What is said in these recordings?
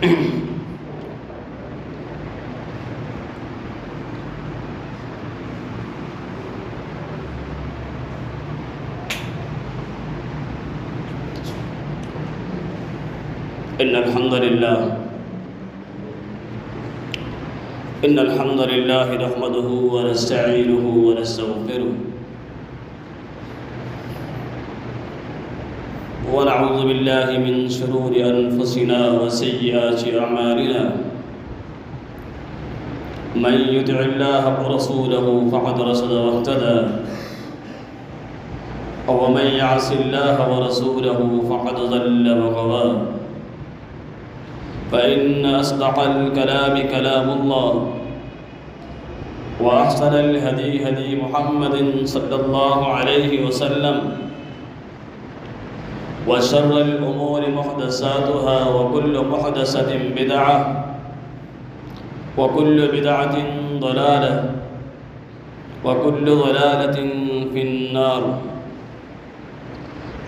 إن الحمد لله نحمده ونستعينه ونستغفره ونعوذ بالله من شرور أنفسنا وسيئات أعمالنا من يطع الله ورسوله فقد رشد واهتدى ومن يعص الله ورسوله فقد ضل وغوى فإن أصدق الكلام كلام الله وأحسن الهدي هدي محمد صلى الله عليه وسلم وشر الأمور محدثاتها وكل محدثة بدعة وكل بدعة ضلالة وكل ضلالة في النار.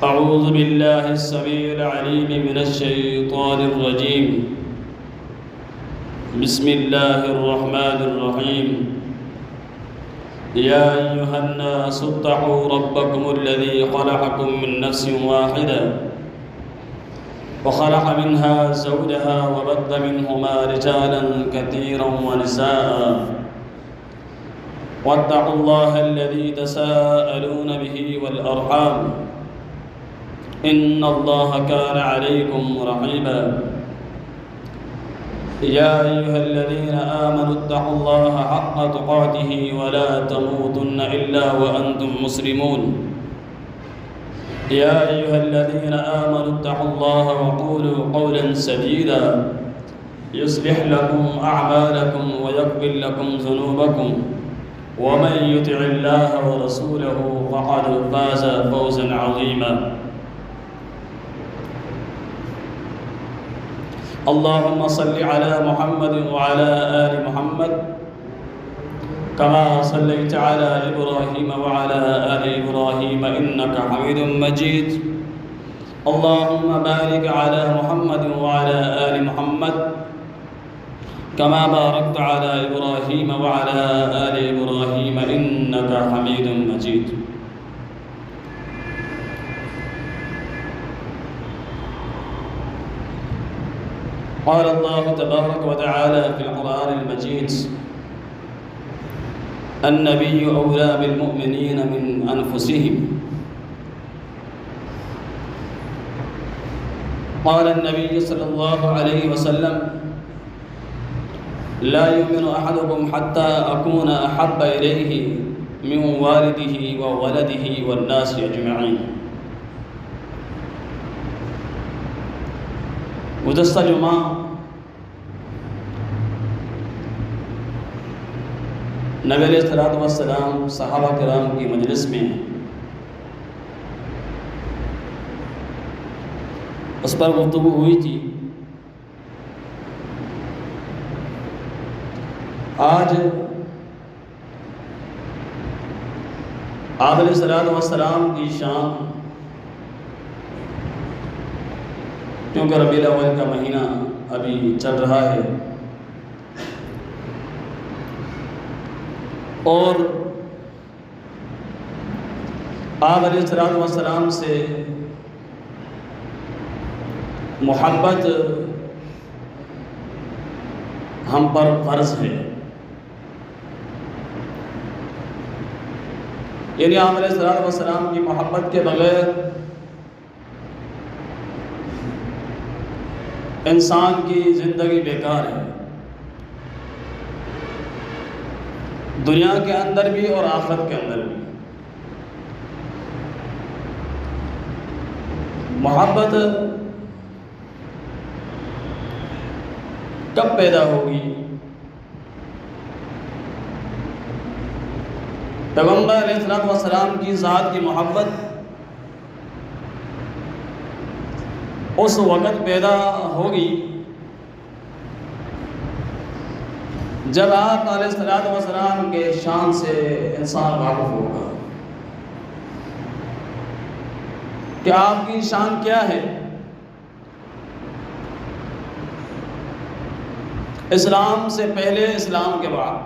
أعوذ بالله السميع العليم من الشيطان الرجيم. بسم الله الرحمن الرحيم. يا أيها الناس اتقوا ربكم الذي خلقكم من نفس واحدة وخلق منها زوجها وبث منهما رجالا كثيرا ونساء واتقوا الله الذي تساءلون به والأرحام إن الله كان عليكم رقيبا. يا أيها الذين آمنوا اتقوا الله حق تقاته ولا تموتن إلا وأنتم مسلمون. يا أيها الذين آمنوا اتقوا الله وقولوا قولا سديدا يصلح لكم أعمالكم ويغفر لكم ذنوبكم ومن يطع الله ورسوله فقد فاز فوزا عظيما. اللهم صل على محمد وعلى آل محمد كما صليت على إبراهيم وعلى آل إبراهيم إنك حميد مجيد. اللهم بارك على محمد وعلى آل محمد كما باركت على إبراهيم وعلى آل إبراهيم إنك حميد مجيد. قال الله تبارك وتعالى في القرآن المجيد: النبي أولى بالمؤمنين من أنفسهم. قال النبي صلى الله عليه وسلم: لا يؤمن أحدكم حتى أكون أحب إليه من والده وولده والناس أجمعين. گزشتہ جمعہ نبی علیہ السلام صحابہ کرام کی مجلس میں اس پر گفتگو ہوئی تھی. آج آپ علیہ السلام کی شان، کیونکہ ربیع الاول کا مہینہ ابھی چل رہا ہے اور آپ علیہ السلام سے محبت ہم پر فرض ہے. یعنی آپ علیہ السلام کی محبت کے بغیر انسان کی زندگی بیکار ہے، دنیا کے اندر بھی اور آخرت کے اندر بھی. محبت کب پیدا ہوگی؟ پیغمبر علیہ السلام کی ذات کی محبت اس وقت پیدا ہوگی جب آپ علیہ السلام کے شان سے انسان واقف ہوگا کہ آپ کی شان کیا ہے. اسلام سے پہلے، اسلام کے بعد۔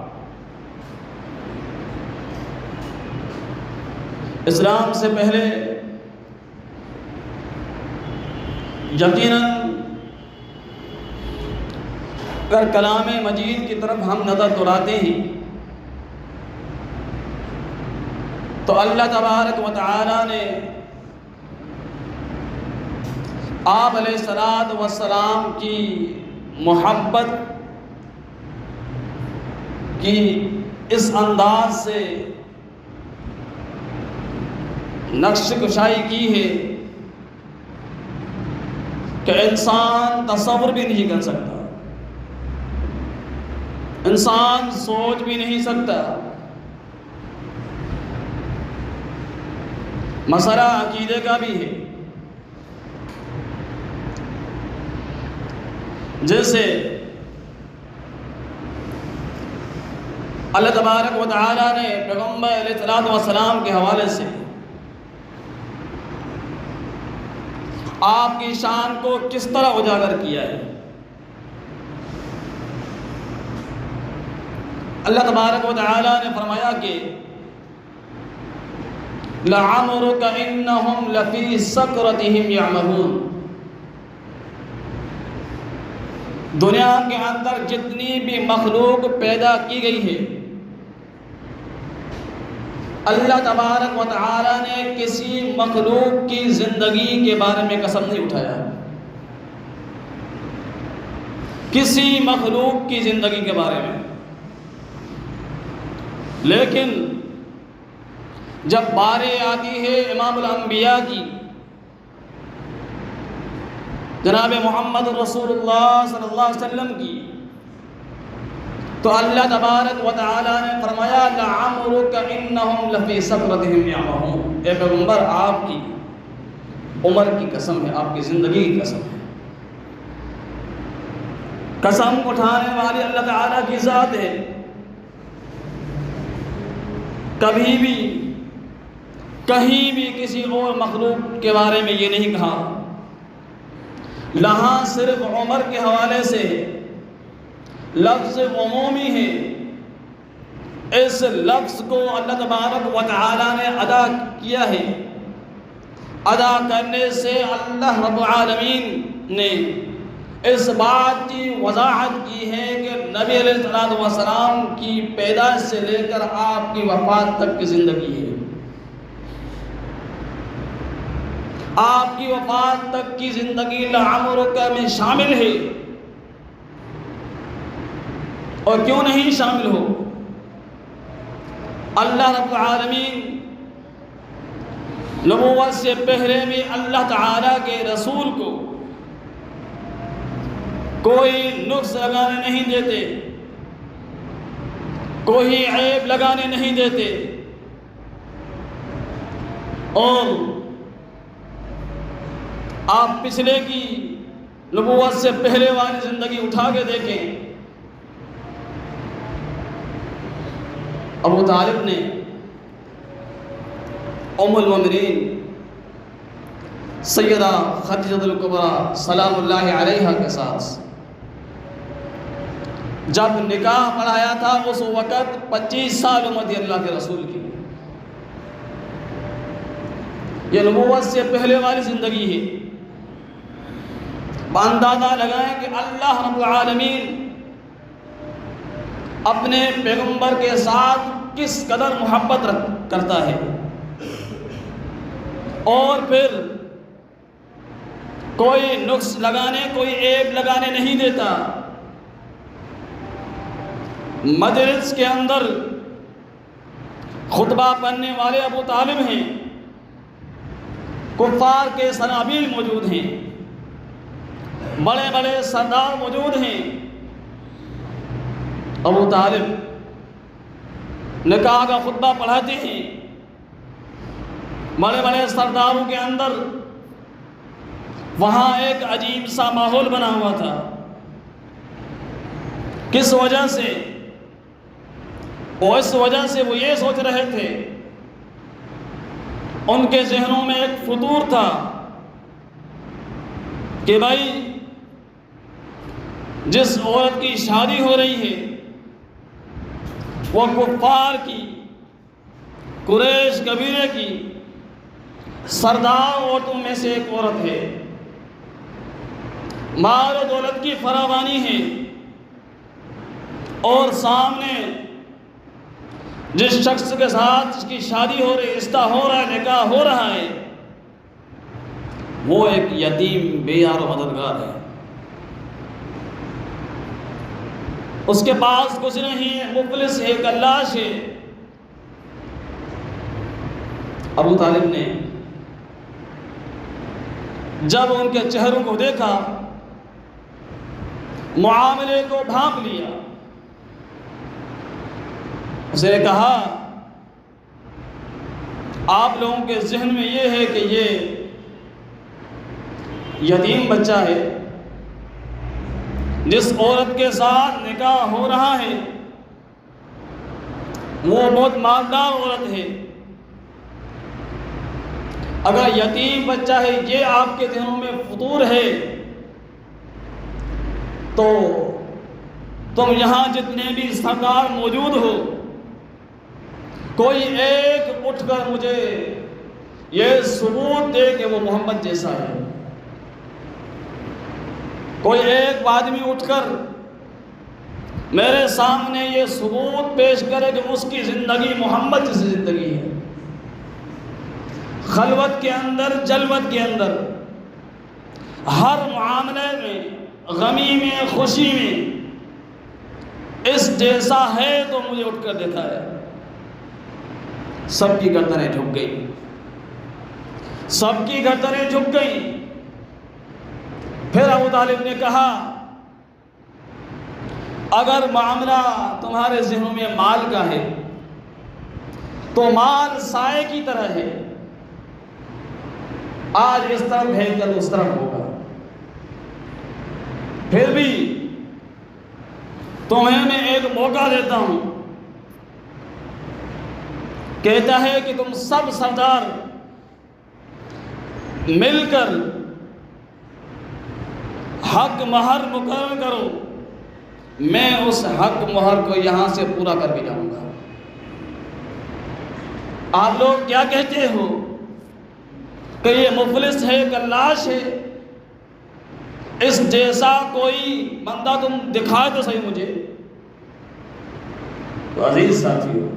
اسلام سے پہلے یقیناً اگر کلام مجید کی طرف ہم نظر دوڑاتے ہیں تو اللہ تبارک و تعالی نے آپ علیہ الصلوۃ والسلام کی محبت کی اس انداز سے نقش کشائی کی ہے کہ انسان تصور بھی نہیں کر سکتا، انسان سوچ بھی نہیں سکتا۔ مسئلہ عقیدے کا بھی ہے، جیسے اللہ تبارک و تعالی نے پیغمبر علیہ الصلوۃ والسلام کے حوالے سے آپ کی شان کو کس طرح اجاگر کیا ہے۔ اللہ تبارک و تعالی نے فرمایا کہ لَعَمْرُكَ إِنَّهُمْ لَفِي سَكْرَتِهِمْ يَعْمَهُونَ۔ دنیا کے اندر جتنی بھی مخلوق پیدا کی گئی ہے، اللہ تبارک و تعالی نے کسی مخلوق کی زندگی کے بارے میں قسم نہیں اٹھایا، کسی مخلوق کی زندگی کے بارے میں۔ لیکن جب باری آتی ہے امام الانبیاء کی، جناب محمد رسول اللہ صلی اللہ علیہ وسلم کی، تو اللہ تبارک و تعالی نے فرمایا لَعَمْرُكَ إِنَّهُمْ لَفِي سَكْرَتِهِمْ يَعْمَهُونَ۔ اے پیغمبر، آپ کی عمر کی قسم ہے، آپ کی زندگی کی قسم ہے۔ قسم اٹھانے والی اللہ تعالی کی ذات ہے، کبھی بھی کہیں بھی کسی اور مخلوق کے بارے میں یہ نہیں کہا۔ یہاں صرف عمر کے حوالے سے لفظ عمومی ہے، اس لفظ کو اللہ تبارک و تعالی نے ادا کیا ہے۔ ادا کرنے سے اللہ رب العالمین نے اس بات کی وضاحت کی ہے کہ نبی علیہ الصلوۃ والسلام کی پیدائش سے لے کر آپ کی وفات تک کی زندگی ہے، آپ کی وفات تک کی زندگی لعمرک میں شامل ہے۔ اور کیوں نہیں شامل ہو؟ اللہ رب العالمین نبوت سے پہلے بھی اللہ تعالیٰ کے رسول کو کوئی نقص لگانے نہیں دیتے، کوئی عیب لگانے نہیں دیتے۔ اور آپ پچھلے کی نبوت سے پہلے والی زندگی اٹھا کے دیکھیں، ابو طالب نے ام المومنین سیدہ خدیجہ الکبریٰ سلام اللہ علیہا کے ساتھ جب نکاح پڑھایا تھا، اس وقت 25 سال عمر تھی اللہ کے رسول کی۔ یہ نبوت سے پہلے والی زندگی ہے۔ اندازہ لگائیں کہ اللہ رب العالمین اپنے پیغمبر کے ساتھ کس قدر محبت کرتا ہے، اور پھر کوئی نقص لگانے، کوئی عیب لگانے نہیں دیتا۔ مجلس کے اندر خطبہ پڑھنے والے ابو طالب ہیں، کفار کے سنابیل موجود ہیں، بڑے بڑے سردار موجود ہیں۔ ابو طالب نکاح کا خطبہ پڑھاتے ہیں، بڑے بڑے سرداروں کے اندر وہاں ایک عجیب سا ماحول بنا ہوا تھا۔ کس وجہ سے؟ اس وجہ سے وہ یہ سوچ رہے تھے، ان کے ذہنوں میں ایک فطور تھا کہ بھائی جس عورت کی شادی ہو رہی ہے وہ کفار کی، قریش قبیلے کی سردار عورتوں میں سے ایک عورت ہے، مال و دولت کی فراوانی ہے، اور سامنے جس شخص کے ساتھ اس کی شادی ہو رہی، رشتہ ہو رہا ہے، نکاح ہو رہا ہے، وہ ایک یتیم بے یار و مددگار ہے، اس کے پاس کچھ نہیں ہے، مفلس ہے، کلاش ہے۔ ابو طالب نے جب ان کے چہروں کو دیکھا، معاملے کو بھانپ لیا، اسے کہا آپ لوگوں کے ذہن میں یہ ہے کہ یہ یتیم بچہ ہے، جس عورت کے ساتھ نکاح ہو رہا ہے وہ بہت مالدار عورت ہے، اگر یتیم بچہ ہے یہ آپ کے ذہنوں میں فطور ہے تو تم یہاں جتنے بھی سردار موجود ہو، کوئی ایک اٹھ کر مجھے یہ ثبوت دے کہ وہ محمد جیسا ہے، کوئی ایک آدمی اٹھ کر میرے سامنے یہ ثبوت پیش کرے کہ اس کی زندگی محمد جیسی زندگی ہے، خلوت کے اندر، جلوت کے اندر، ہر معاملے میں، غمی میں، خوشی میں اس جیسا ہے تو مجھے اٹھ کر دیتا ہے۔ سب کی گردنیں جھک گئی، سب کی گردنیں جھک گئی۔ پھر ابو طالب نے کہا اگر معاملہ تمہارے ذہنوں میں مال کا ہے تو مال سائے کی طرح ہے، آج اس طرف ہے کل اس طرف ہوگا، پھر بھی تمہیں میں ایک موقع دیتا ہوں، کہتا ہے کہ تم سب سردار مل کر حق مہر مقرر کرو، میں اس حق مہر کو یہاں سے پورا کر کے جاؤں گا۔ آپ لوگ کیا کہتے ہو کہ یہ مفلس ہے، کلاش ہے، اس جیسا کوئی بندہ تم دکھائے تو صحیح مجھے۔ تو عزیز ساتھیو،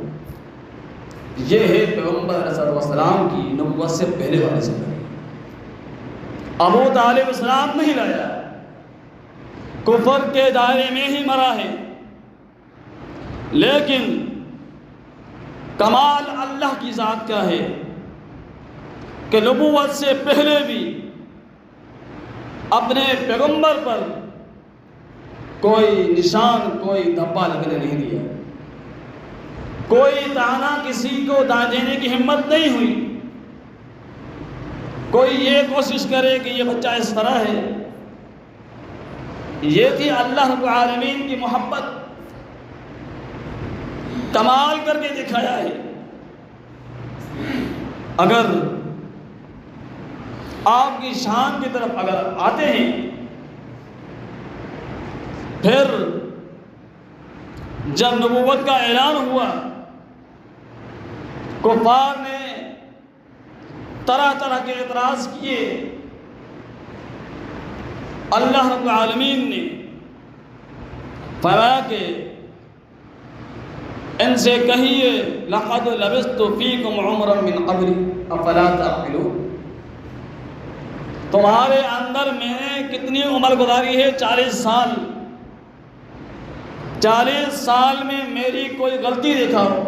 یہ ہے پیغمبر علیہ السلام کی نبوت سے پہلے والی زندگی۔ ابو طالب اسلام نہیں لایا، کفر کے دائرے میں ہی مرا ہے، لیکن کمال اللہ کی ذات کا ہے کہ نبوت سے پہلے بھی اپنے پیغمبر پر کوئی نشان، کوئی دھبا لگنے نہیں دیا، کوئی دانا کسی کو دان دینے کی ہمت نہیں ہوئی، کوئی یہ کوشش کرے کہ یہ بچہ اس طرح ہے۔ یہ تھی اللہ رب العالمین کی محبت، کمال کر کے دکھایا ہے۔ اگر آپ کی شان کی طرف اگر آتے ہیں، پھر جب نبوت کا اعلان ہوا، کفار نے طرح طرح کے اعتراض کیے، اللہ رب العالمین نے فرمایا کہ ان سے کہیے لقد لبثت فیکم عمرا من قبل افلا تعقلون، تمہارے اندر میں نے کتنی عمر گزاری ہے؟ 40 سال۔ 40 سال میں میری کوئی غلطی دکھاؤ،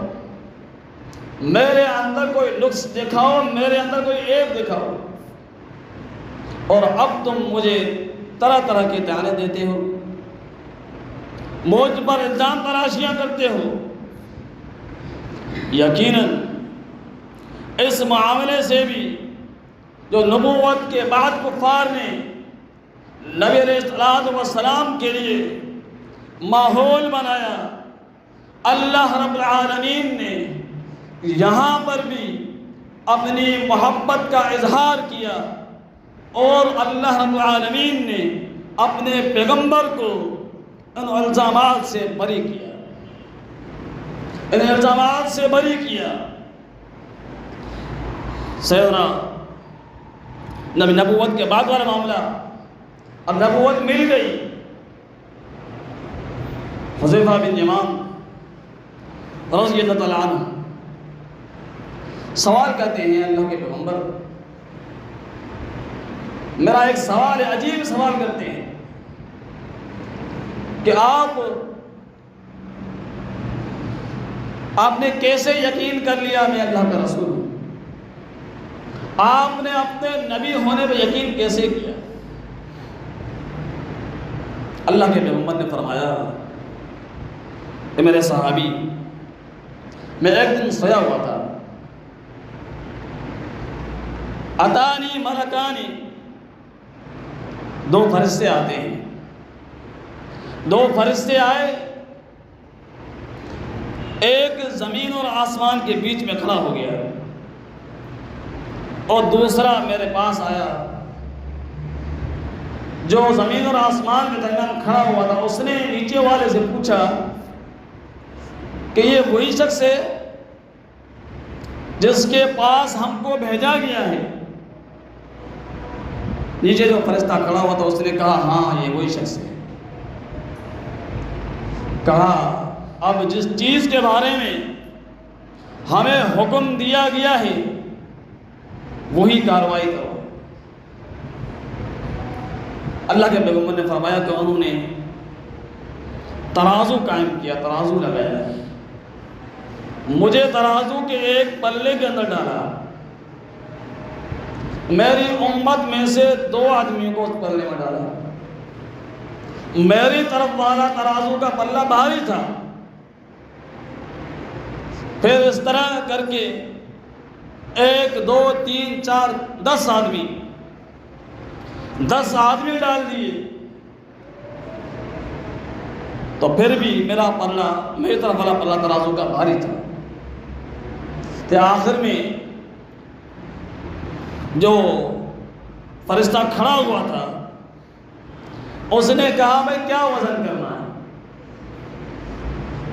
میرے اندر کوئی نقص دکھاؤ، میرے اندر کوئی عیب دکھاؤ، اور اب تم مجھے طرح طرح کے طعنے دیتے ہو، مجھ پر الزام تراشیاں کرتے ہو۔ یقیناً اس معاملے سے بھی جو نبوت کے بعد کفار نے نبی علیہ السلام کے لیے ماحول بنایا، اللہ رب العالمین نے یہاں پر بھی اپنی محبت کا اظہار کیا، اور اللہ رب العالمین نے اپنے پیغمبر کو ان الزامات سے بری کیا، ان الزامات سے بری کیا۔ سیدنا نبوت کے بعد والا معاملہ، اب نبوت مل گئی، حذیفہ بن یمان رضی اللہ تعالیٰ عنہ سوال کرتے ہیں اللہ کے پیغمبر، میرا ایک سوال ہے، عجیب سوال کرتے ہیں کہ آپ نے کیسے یقین کر لیا میں اللہ کا رسول ہوں؟ آپ نے اپنے نبی ہونے پہ یقین کیسے کیا؟ اللہ کے پیغمبر نے فرمایا کہ میرے صحابی، میں ایک دن سویا ہوا تھا، اتانی ملکانی، دو فرشتے آتے ہیں، دو فرشتے آئے، ایک زمین اور آسمان کے بیچ میں کھڑا ہو گیا اور دوسرا میرے پاس آیا جو زمین اور آسمان کے درمیان کھڑا ہوا تھا۔ اس نے نیچے والے سے پوچھا کہ یہ وہی شخص ہے جس کے پاس ہم کو بھیجا گیا ہے؟ نیچے جو فرشتہ کھڑا ہوا تھا اس نے کہا ہاں یہ وہی شخص ہے۔ کہا اب جس چیز کے بارے میں ہمیں حکم دیا گیا ہے وہی کارروائی کرو۔ اللہ کے پیغمبر نے فرمایا کہ انہوں نے ترازو قائم کیا، ترازو لگایا، مجھے ترازو کے ایک پلے کے اندر ڈالا، میری امت میں سے 2 آدمیوں کو اس پلے میں ڈالا، میری طرف والا ترازو کا پلہ بھاری تھا، پھر اس طرح کر کے 1 2 3 4 10 آدمی 10 آدمی ڈال دیے، تو پھر بھی میرا پلہ، میری طرف والا پلہ ترازو کا بھاری تھا۔ تو آخر میں جو فرشتہ کھڑا ہوا تھا اس نے کہا بھائی کیا وزن کرنا ہے؟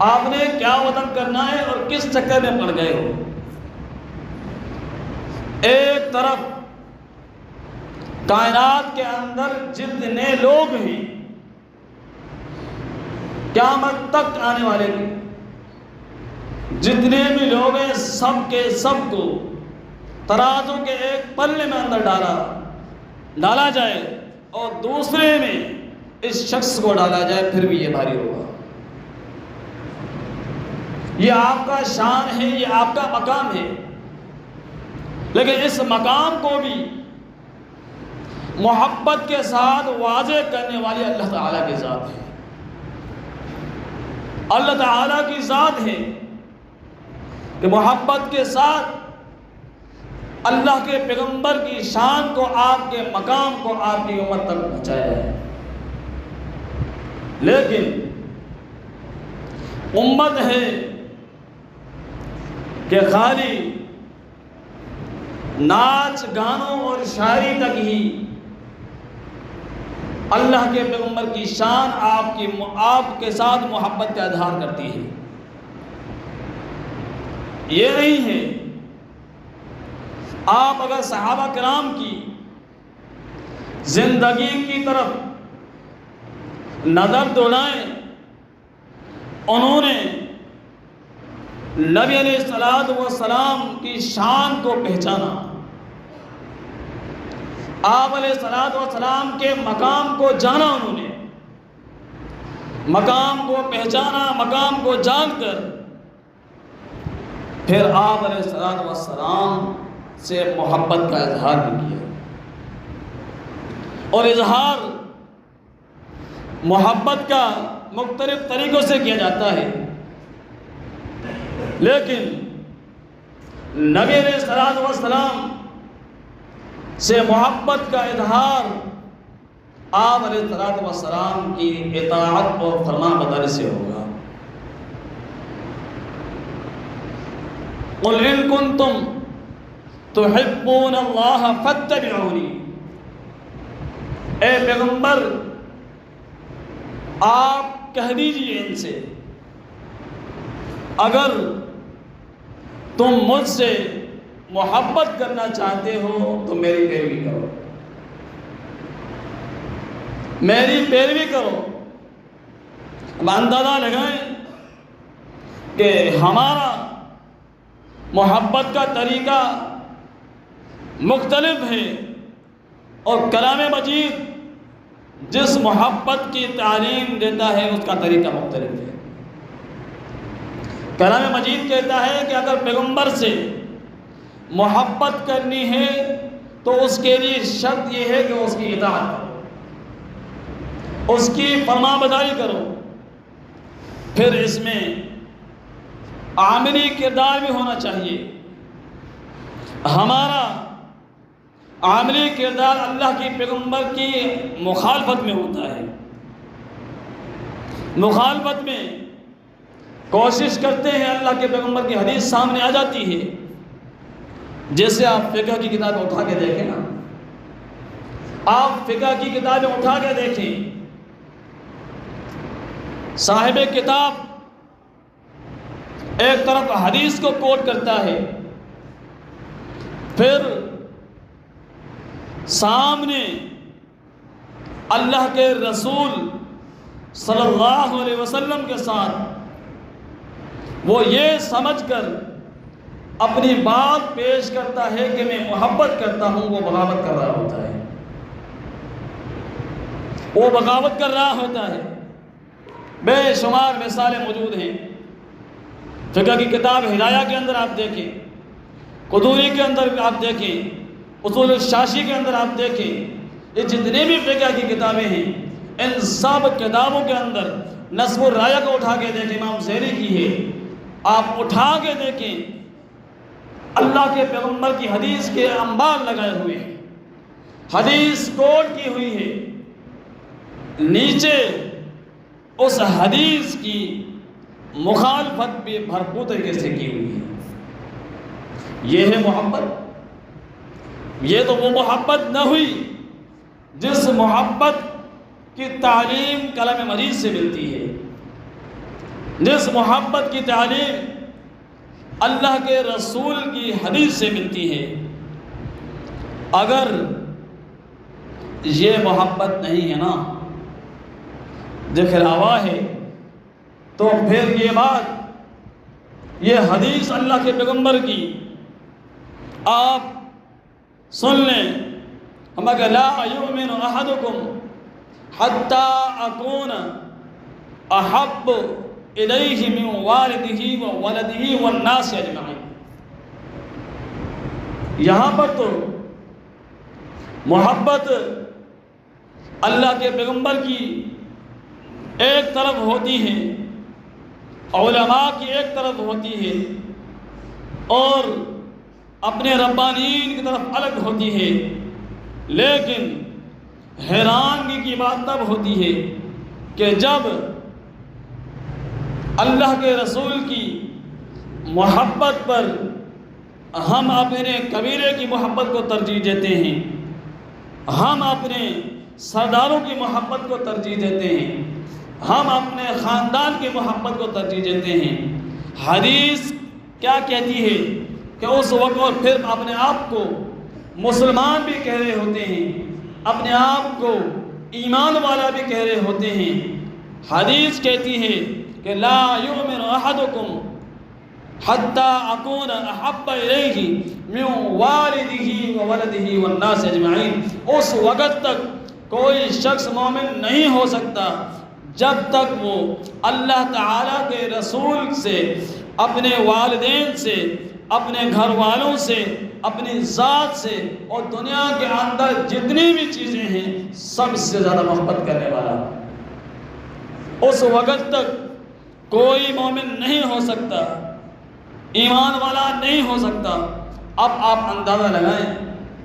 آپ نے کیا وزن کرنا ہے اور کس چکر میں پڑ گئے ہو؟ ایک طرف کائنات کے اندر جتنے لوگ ہیں قیامت تک آنے والے ہیں، جتنے بھی لوگ ہیں سب کے سب کو ترازو کے ایک پلے میں اندر ڈالا جائے اور دوسرے میں اس شخص کو ڈالا جائے، پھر بھی یہ بھاری ہوگا۔ یہ آپ کا شان ہے، یہ آپ کا مقام ہے، لیکن اس مقام کو بھی محبت کے ساتھ واضح کرنے والی اللہ تعالیٰ کی ذات ہے، اللہ تعالیٰ کی ذات ہے کہ محبت کے ساتھ اللہ کے پیغمبر کی شان کو، آپ کے مقام کو آپ کی امت تک پہنچایا ہے۔ لیکن امت ہے کہ خالی ناچ گانوں اور شاعری تک ہی اللہ کے پیغمبر کی شان، آپ کے ساتھ محبت کا اظہار کرتی ہے۔ یہ نہیں ہے، آپ اگر صحابہ کرام کی زندگی کی طرف نظر دوڑائیں، انہوں نے نبی علیہ السلام کی شان کو پہچانا، آپ علیہ السلام کے مقام کو جانا، انہوں نے مقام کو پہچانا، مقام کو جان کر پھر آپ علیہ السلام سے محبت کا اظہار بھی کیا، اور اظہار محبت کا مختلف طریقوں سے کیا جاتا ہے، لیکن نبی علیہ السلام سے محبت کا اظہار آپ علیہ السلام کی اطاعت اور فرما برداری سے ہوگا۔ قُلْ إِن كُنتُمْ تُحِبُّونَ اللَّهَ فَاتَّبِعُونِي، اے پیغمبر آپ کہہ دیجئے ان سے اگر تم مجھ سے محبت کرنا چاہتے ہو تو میری پیروی کرو، میری پیروی کرو۔ اب اندازہ لگائیں کہ ہمارا محبت کا طریقہ مختلف ہے اور کلام مجید جس محبت کی تعلیم دیتا ہے اس کا طریقہ مختلف ہے۔ کلام مجید کہتا ہے کہ اگر پیغمبر سے محبت کرنی ہے تو اس کے لیے شرط یہ ہے کہ اس کی اطاعت کرو، اس کی فرما برداری کرو۔ پھر اس میں عملی کردار بھی ہونا چاہیے۔ ہمارا عملی کردار اللہ کی پیغمبر کی مخالفت میں ہوتا ہے، مخالفت میں کوشش کرتے ہیں، اللہ کے پیغمبر کی حدیث سامنے آ جاتی ہے۔ جیسے آپ فقہ کی کتابیں اٹھا کے دیکھیں نا، آپ فقہ کی کتابیں اٹھا کے دیکھیں، صاحب کتاب ایک طرف حدیث کو کوٹ کرتا ہے، پھر سامنے اللہ کے رسول صلی اللہ علیہ وسلم کے ساتھ وہ یہ سمجھ کر اپنی بات پیش کرتا ہے کہ میں محبت کرتا ہوں، وہ بغاوت کر رہا ہوتا ہے، وہ بغاوت کر رہا ہوتا ہے۔ بے شمار مثالیں موجود ہیں، فقہ کی کتاب ہدایہ کے اندر آپ دیکھیں، قدوری کے اندر آپ دیکھیں، اصول الشاشی کے اندر آپ دیکھیں، یہ جتنے بھی فقہ کی کتابیں ہیں ان سب کتابوں کے اندر نصب الرایہ کو اٹھا کے دیکھیں، امام زہری کی ہے، آپ اٹھا کے دیکھیں، اللہ کے پیغمبر کی حدیث کے انبار لگائے ہوئے ہیں، حدیث کوٹ کی ہوئی ہے، نیچے اس حدیث کی مخالفت بھی بھرپور طریقے سے کی ہوئی ہے۔ یہ ہے محبت۔ یہ تو وہ محبت نہ ہوئی جس محبت کی تعلیم کلام مجید سے ملتی ہے، جس محبت کی تعلیم اللہ کے رسول کی حدیث سے ملتی ہے۔ اگر یہ محبت نہیں ہے نا، دکھلاوا ہے، تو پھر یہ بات، یہ حدیث اللہ کے پیغمبر کی آپ سن لیں، ہم اگر لا یؤمن احدکم حتی اکون احب الیہ من والدہ وولدہ والناس اجمعین۔ یہاں پر تو محبت اللہ کے پیغمبر کی ایک طرف ہوتی ہے، علماء کی ایک طرف ہوتی ہے، اور اپنے ربانیین کی طرف الگ ہوتی ہے، لیکن حیرانگی کی بات تب ہوتی ہے کہ جب اللہ کے رسول کی محبت پر ہم اپنے قبیلے کی محبت کو ترجیح دیتے ہیں، ہم اپنے سرداروں کی محبت کو ترجیح دیتے ہیں، ہم اپنے خاندان کی محبت کو ترجیح دیتے ہیں۔ حدیث کیا کہتی ہے کہ اس وقت، اور پھر اپنے آپ کو مسلمان بھی کہہ رہے ہوتے ہیں، اپنے آپ کو ایمان والا بھی کہہ رہے ہوتے ہیں۔ حدیث کہتی ہے کہ لا یؤمن احدکم حتی اکون احب الیہ من والدہ وولدہ والناس اجمعین۔ اس وقت تک کوئی شخص مومن نہیں ہو سکتا جب تک وہ اللہ تعالیٰ کے رسول سے، اپنے والدین سے، اپنے گھر والوں سے، اپنی ذات سے، اور دنیا کے اندر جتنی بھی چیزیں ہیں سب سے زیادہ محبت کرنے والا، اس وقت تک کوئی مومن نہیں ہو سکتا، ایمان والا نہیں ہو سکتا۔ اب آپ اندازہ لگائیں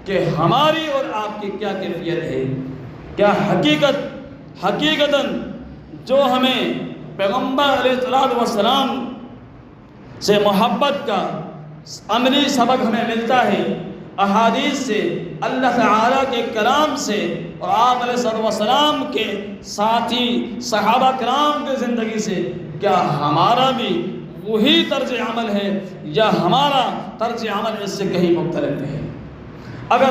کہ ہماری اور آپ کی کیا کیفیت ہے، کیا حقیقتاً جو ہمیں پیغمبر علیہ السلام سے محبت کا عملی سبق ہمیں ملتا ہے، احادیث سے، اللہ تعالیٰ کے کلام سے اور آپ علیہ الصلوۃ والسلام کے ساتھی صحابہ کرام کی زندگی سے کیا ہمارا بھی وہی طرز عمل ہے یا ہمارا طرز عمل اس سے کہیں مختلف ہے؟ اگر